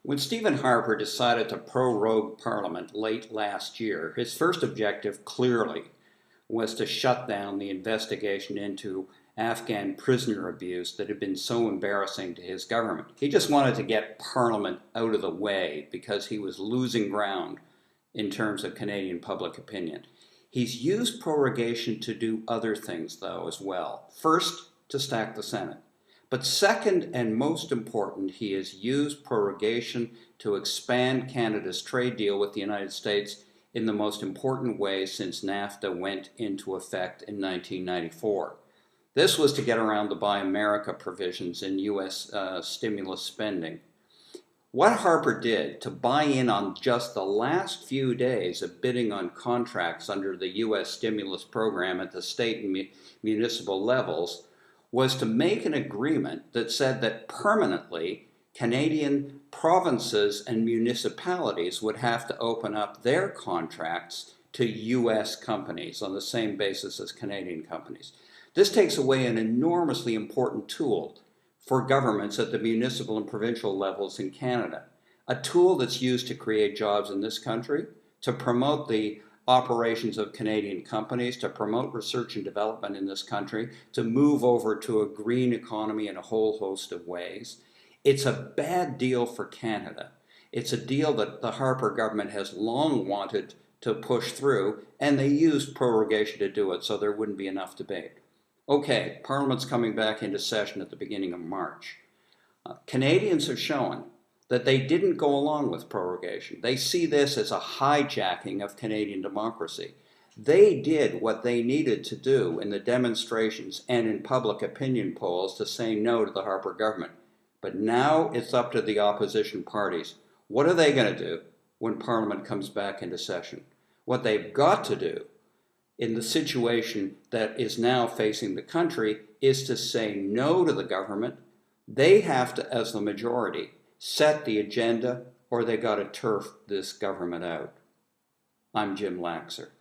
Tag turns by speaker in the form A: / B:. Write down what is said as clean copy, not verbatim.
A: When Stephen Harper decided to prorogue Parliament late last year, his first objective clearly was to shut down the investigation into Afghan prisoner abuse that had been so embarrassing to his government. He just wanted to get Parliament out of the way because he was losing ground in terms of Canadian public opinion. He's used prorogation to do other things, though, as well. First, to stack the Senate. But second and most important, he has used prorogation to expand Canada's trade deal with the United States in the most important way since NAFTA went into effect in 1994. This was to get around the Buy America provisions in U.S. Stimulus spending. What Harper did to buy in on just the last few days of bidding on contracts under the U.S. stimulus program at the state and municipal levels was to make an agreement that said that permanently Canadian provinces and municipalities would have to open up their contracts to U.S. companies on the same basis as Canadian companies. This takes away an enormously important tool for governments at the municipal and provincial levels in Canada, a tool that's used to create jobs in this country, to promote the operations of Canadian companies, to promote research and development in this country, to move over to a green economy in a whole host of ways. It's a bad deal for Canada. It's a deal that the Harper government has long wanted to push through, and they used prorogation to do it, so there wouldn't be enough debate. Okay, Parliament's coming back into session at the beginning of March. Canadians have shown that they didn't go along with prorogation. They see this as a hijacking of Canadian democracy. They did what they needed to do in the demonstrations and in public opinion polls to say no to the Harper government. But now it's up to the opposition parties. What are they going to do when Parliament comes back into session? What they've got to do in the situation that is now facing the country is to say no to the government. They have to, as the majority, set the agenda, or they got to turf this government out. I'm Jim Laxer.